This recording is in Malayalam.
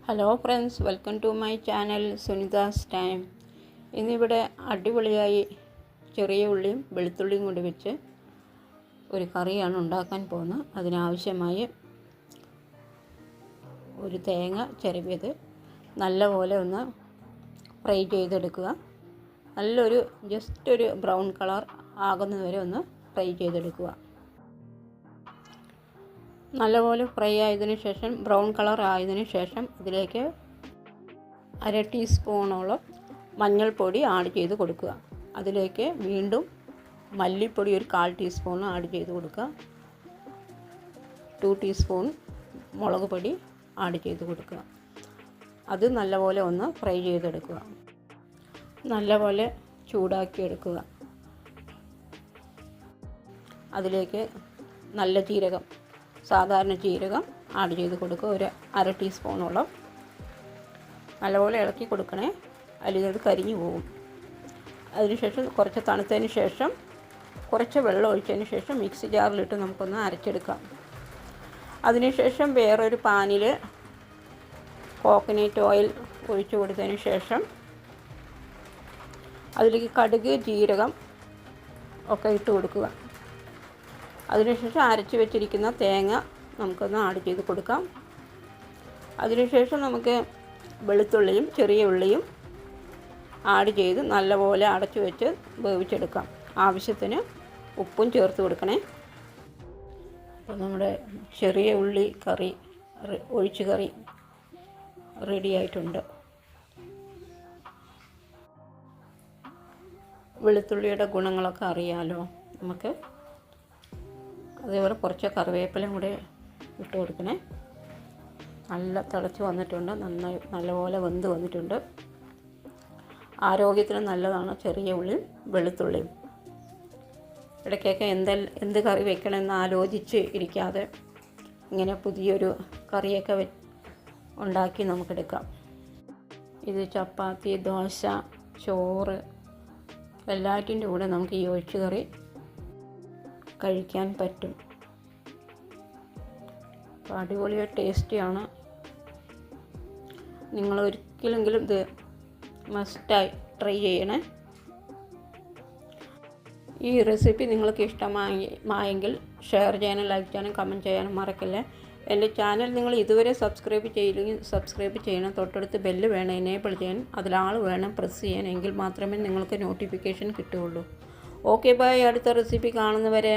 Hello friends, welcome to my channel Sunitha's time. ഇന്നിവിടെ അടിപൊളിയായി ചെറിയ ഉള്ളിയും വെളുത്തുള്ളിയും കൂടി വെച്ച് ഒരു കറിയാണ് ഉണ്ടാക്കാൻ പോകുന്നത്. അതിനാവശ്യമായി ഒരു തേങ്ങ ചിരവിയത് നല്ലപോലെ ഒന്ന് ഫ്രൈ ചെയ്തെടുക്കുക. നല്ലൊരു ജസ്റ്റ് ഒരു ബ്രൗൺ കളർ ആകുന്നതുവരെ ഒന്ന് ഫ്രൈ ചെയ്തെടുക്കുക. നല്ലപോലെ ഫ്രൈ ആയതിനു ശേഷം ബ്രൗൺ കളർ ആയതിനു ശേഷം ഇതിലേക്ക് 1/2 ടീസ്പൂണോളം മഞ്ഞൾപ്പൊടി ആഡ് ചെയ്ത് കൊടുക്കുക. അതിലേക്ക് വീണ്ടും മല്ലിപ്പൊടി ഒരു 1/4 ടീസ്പൂൺ ആഡ് ചെയ്ത് കൊടുക്കുക. 2 ടീസ്പൂൺ മുളക് പൊടി ആഡ് ചെയ്ത് കൊടുക്കുക. അത് നല്ലപോലെ ഒന്ന് ഫ്രൈ ചെയ്തെടുക്കുക. നല്ലപോലെ ചൂടാക്കിയെടുക്കുക. അതിലേക്ക് നല്ല ജീരകം, സാധാരണ ജീരകം ആഡ് ചെയ്ത് കൊടുക്കുക. ഒരു 1/2 ടീസ്പൂണോളം. നല്ലപോലെ ഇളക്കി കൊടുക്കണേ, അല്ലെങ്കിൽ അത് കരിഞ്ഞു പോകും. അതിനുശേഷം കുറച്ച് തണുത്തതിന് ശേഷം കുറച്ച് വെള്ളം ഒഴിച്ചതിന് ശേഷം മിക്സി ജാറിലിട്ട് നമുക്കൊന്ന് അരച്ചെടുക്കാം. അതിനുശേഷം വേറൊരു പാനിൽ കോക്കനട്ട് ഓയിൽ ഒഴിച്ച് കൊടുത്തതിന് ശേഷം അതിലേക്ക് കടുക്, ജീരകം ഒക്കെ ഇട്ട് കൊടുക്കുക. അതിനുശേഷം അരച്ച് വെച്ചിരിക്കുന്ന തേങ്ങ നമുക്കൊന്ന് ആഡ് ചെയ്ത് കൊടുക്കാം. അതിനുശേഷം നമുക്ക് വെളുത്തുള്ളിയും ചെറിയ ഉള്ളിയും ആഡ് ചെയ്ത് നല്ലപോലെ അടച്ചു വെച്ച് വേവിച്ചെടുക്കാം. ആവശ്യത്തിന് ഉപ്പും ചേർത്ത് കൊടുക്കണേ. അപ്പോൾ നമ്മുടെ ചെറിയ ഉള്ളി കറി, ഒഴിച്ച് കറി റെഡി ആയിട്ടുണ്ട്. വെളുത്തുള്ളിയുടെ ഗുണങ്ങളൊക്കെ അറിയാമല്ലോ നമുക്ക്. അതേപോലെ കുറച്ച് കറിവേപ്പിലയും കൂടി ഇട്ട് കൊടുക്കണേ. നല്ല തിളച്ച് വന്നിട്ടുണ്ട്, നല്ലപോലെ വെന്ത് വന്നിട്ടുണ്ട്. ആരോഗ്യത്തിന് നല്ലതാണ് ചെറിയ ഉള്ളിയും വെളുത്തുള്ളിയും. ഇടയ്ക്കൊക്കെ എന്ത് കറി വെക്കണമെന്ന് ആലോചിച്ച് ഇരിക്കാതെ ഇങ്ങനെ പുതിയൊരു കറിയൊക്കെ ഉണ്ടാക്കി നമുക്കെടുക്കാം. ഇത് ചപ്പാത്തി, ദോശ, ചോറ് എല്ലാറ്റിൻ്റെ കൂടെ നമുക്ക് ഈ ഒഴിച്ച് കറി കഴിക്കാൻ പറ്റും. അപ്പോൾ അടിപൊളി ടേസ്റ്റിയാണ്. നിങ്ങൾ ഒരിക്കലെങ്കിലും ഇത് മസ്റ്റായി ട്രൈ ചെയ്യണേ. ഈ റെസിപ്പി നിങ്ങൾക്ക് ഇഷ്ടമായെങ്കിൽ ഷെയർ ചെയ്യാനും ലൈക്ക് ചെയ്യാനും കമൻറ്റ് ചെയ്യാനും മറക്കല്ലേ. എൻ്റെ ചാനൽ നിങ്ങൾ ഇതുവരെ സബ്സ്ക്രൈബ് ചെയ്യില്ലെങ്കിൽ സബ്സ്ക്രൈബ് ചെയ്യണം. തൊട്ടടുത്ത് ബെല്ല് വേണം എനേബിൾ ചെയ്യാൻ, അതിലാൾ വേണം പ്രസ് ചെയ്യാൻ. എങ്കിൽ മാത്രമേ നിങ്ങൾക്ക് നോട്ടിഫിക്കേഷൻ കിട്ടുകയുള്ളൂ. Okay bye. അടുത്ത റെസിപ്പി കാണുന്നവരെ.